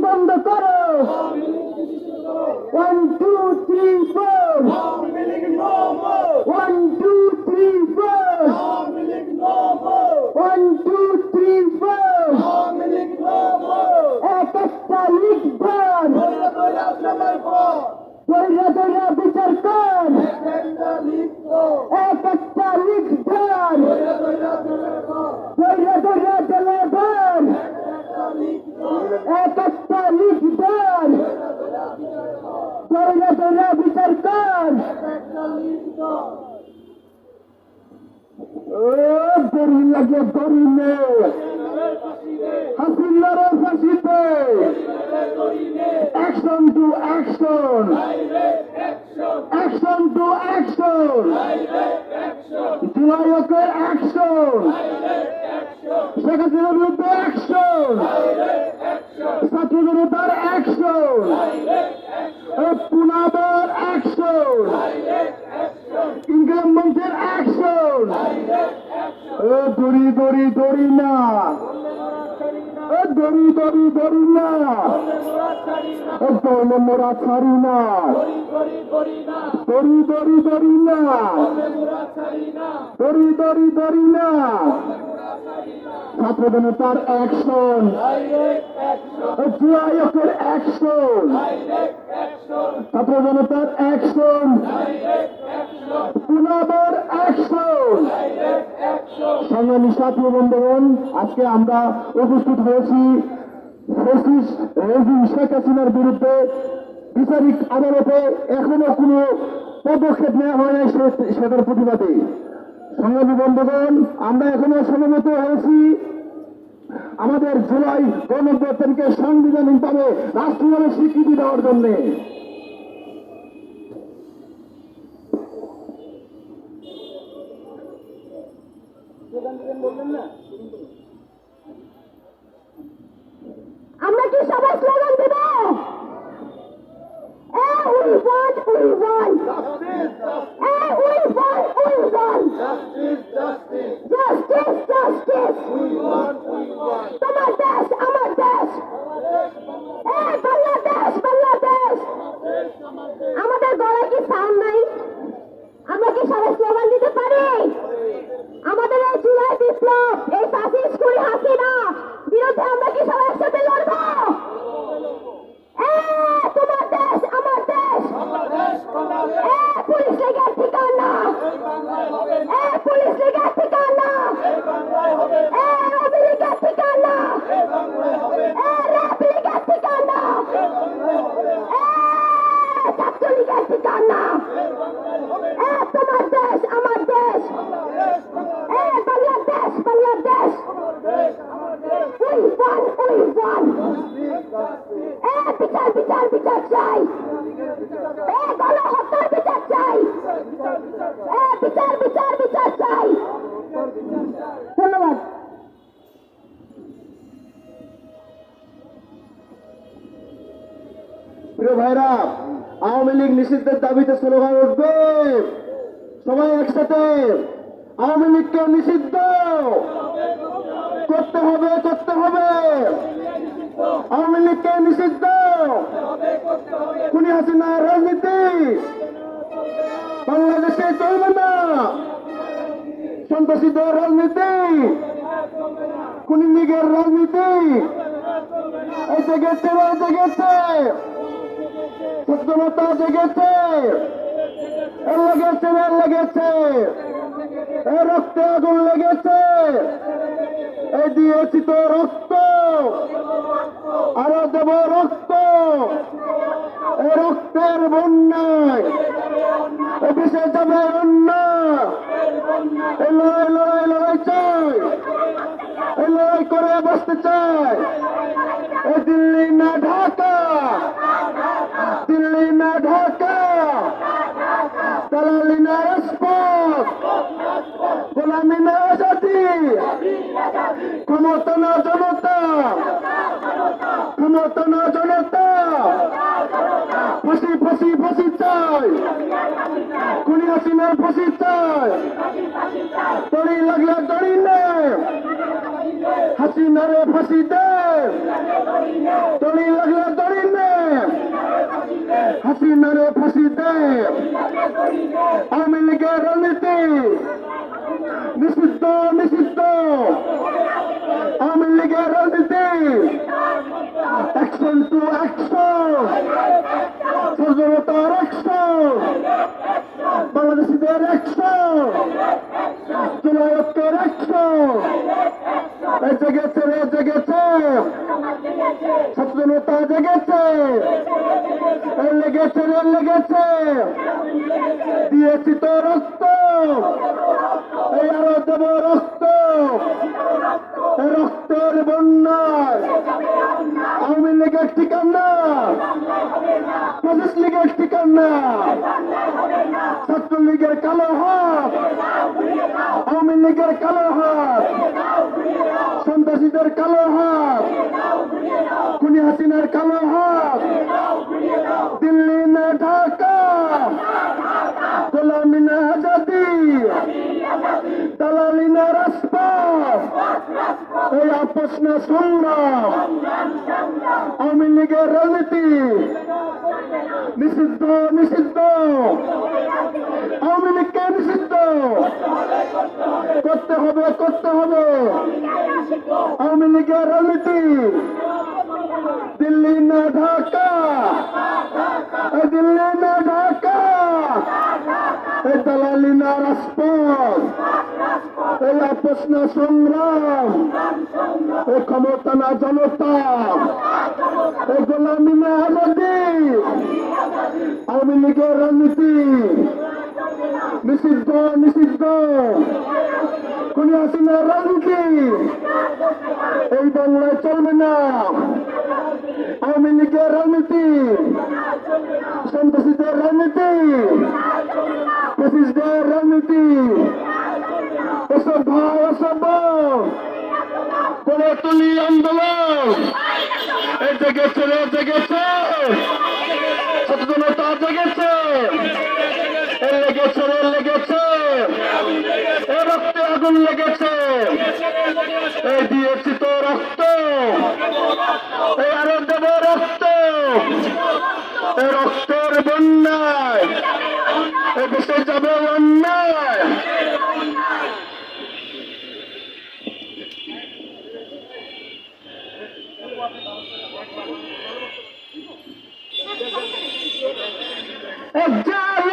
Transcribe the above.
বন্ধ করো 1 2 3 4 1 2 3 4 1 2 3 4 এক একটা লিখবেন দৈরা দৈরা বিচার কর এক একটা লিখবেন দৈরা দৈরা জেলাবেন এক একটা লিখবেন দৈরা দৈরা বিচার কর দড়ি লাগে দড়ি নে হাসিনার ফাঁসিতে action to action action to action জুলাইয়ের অ্যাকশন শেখ হাসিনার বিরুদ্ধে অ্যাকশন ছাত্র জনতার অ্যাকশন পুনাবার অ্যাকশন ইনকাম মঞ্চের অ্যাকশন দড়ি দড়ি দড়ি না দড়ি দড়ি দড়ি না দৌলে মোরা ছাড়ি না দড়ি দড়ি দড়ি না দড়ি দড়ি দড়ি না ছাত্র জনতার অ্যাকশন জুলাইয়ের অ্যাকশন ছাত্র জনতার অ্যাকশন পুনবার অ্যাকশন সংগ্রামী সাথী বন্ধুগণ, আজকে আমরা উপস্থিত হয়েছি ফ্যাসিস্ট রেজিম শেখ হাসিনার বিরুদ্ধে বিচারিক আদালতে এখনো কোনো পদক্ষেপ নেওয়া হয় নাই সেটার প্রতিবাদে। সংগ্রামী বন্ধুগণ, আমরা এখনো সমবেত হয়েছি আমাদের জুলাই গণঅভ্যুত্থানকে সাংবিধানিকভাবে রাষ্ট্রীয়ভাবে স্বীকৃতি দেওয়ার জন্য। আমরা কি সবাই স্লোগান দেব? We want, we want. We want, we want. Justice, justice. তোমার দেশ, আমার দেশ। বাংলাদেশ, বাংলাদেশ। আমাদের গলায় কি সাউন্ড নাই? আমরা কি সবাই স্লোগান দিতে পারি? আমাদের এই জুলাই বিপ্লব, এই ফ্যাসিস্ট খুনি হাসিনা বিরুদ্ধে আমরা কি সবাই একসাথে লড়বো? তোমার দেশ, আমার দেশ। পুলিশ লীগের ঠিকানা, পুলিশ লীগের ঠিকানা, আওয়ামী লীগের ঠিকানা, র্যাব লীগের ঠিকানা, ছাত্রলীগের ঠিকানা। তোমার দেশ, আমার দেশ। Bangladesh, Bangladesh. We won, we won. বিচার, বিচার, বিচার চাই। গণহত্যার বিচার চাই। বিচার, বিচার, বিচার চাই। ধন্যবাদ। প্রিয় ভাইরা, আওয়ামী লীগ নিষিদ্ধের দাবিতে স্লোগান উঠবে, সবাই একসাথে আওয়ামী লীগকে নিষিদ্ধ করতে হবে, করতে হবে। আওয়ামী লীগকে নিষিদ্ধ, খুনি হাসিনার রাজনীতি বাংলাদেশে চলবে না। সন্ত্রাসীদের রাজনীতি, খুনি লীগের রাজনীতি জেগেছে, জেগেছে, সচেতনতা জেগেছে, লেগেছে, লেগেছে, রক্তে আগুন লেগেছে। এই দিয়েছি তো রক্ত, আরো দেব রক্ত। এই রক্তের বন্যায় দেশে যাবে অন্যায়। এই লড়াই, লড়াই, লড়াই চাই, এই লড়াই করে বসতে চাই। এই দিল্লি না ঢাকা, দিল্লি না ঢাকা, দালালি না রাজপথ, গোলামি না আজাদি, ক্ষমতা না জনতা, ক্ষমতা না জনতা। ফাঁসি, ফাঁসি, ফাঁসি চাই, খুনি হাসিনার ফাঁসি চাই। দড়ি লাগলে দড়ি নে, হাসিনারে ফাঁসি দে, দড়ি লাগলে হাসিনারে ফাঁসি দে, আওয়ামী লীগের রাজনীতি নিষিদ্ধ নিষিদ্ধ, আওয়ামী লীগের রাজনীতি অ্যাকশন টু অ্যাকশন, সজনতার অ্যাকশন, বাংলাদেশিদের অ্যাকশন, জুলাইয়ের অ্যাকশন, জেগেছে রে জেগেছে, সচেতনতা জেগেছে, লেগেছে রে লেগেছে, দিয়েছি তো রক্ত, এই আরো দেব রক্ত, রক্তের বন্যায় আওয়ামী লীগের ঠিকানা, প্রদেশ লীগের ঠিকানা, ছাত্রলীগের কালো হাত, আওয়ামী লীগের কালো হাত, সন্ত্রাসীদের কালো হাত, খুনি হাসিনার কালো হাত, দিল্লি না ঢাকা, গোলামি না আজাদি, দালালি না রাজপথ, এই আপোষ না সংগ্রাম, আওয়ামী লীগের রাজনীতি নিষিদ্ধ নিষিদ্ধ, আওয়ামী লীগকে নিষিদ্ধ করতে হবে করতে হবে, আওয়ামী লীগের রাজনীতি দিল্লি না ঢাকা, দিল্লি না ঢাকা, এই দালালি না রাজপথ, এই আপোষ না সংগ্রাম, এই ক্ষমতা না জনতা, এই গোলামি না আজাদি, আওয়ামী লীগের রাজনীতি নিষিদ্ধ নিষিদ্ধ, খুনি হাসিনার রাজনীতি এই বাংলায় চলবে না, আওয়ামী লীগের রাজনীতি, সন্ত্রাসীদের রাজনীতি, ফ্যাসিস্টদের রাজনীতি, এসব ভাই এসব গড়ে তুলি আন্দোলন, এই জেগেছে রে জেগেছে, সচেতনতা জেগেছে, এ লেগেছে রে লেগেছে, এ রক্তে আগুন লেগেছে, এই দিয়েছি তো রক্ত, এই আরো দেব রক্ত, এ রক্তের বন্যায় এ দেশে যাবে অন্যায়। জাল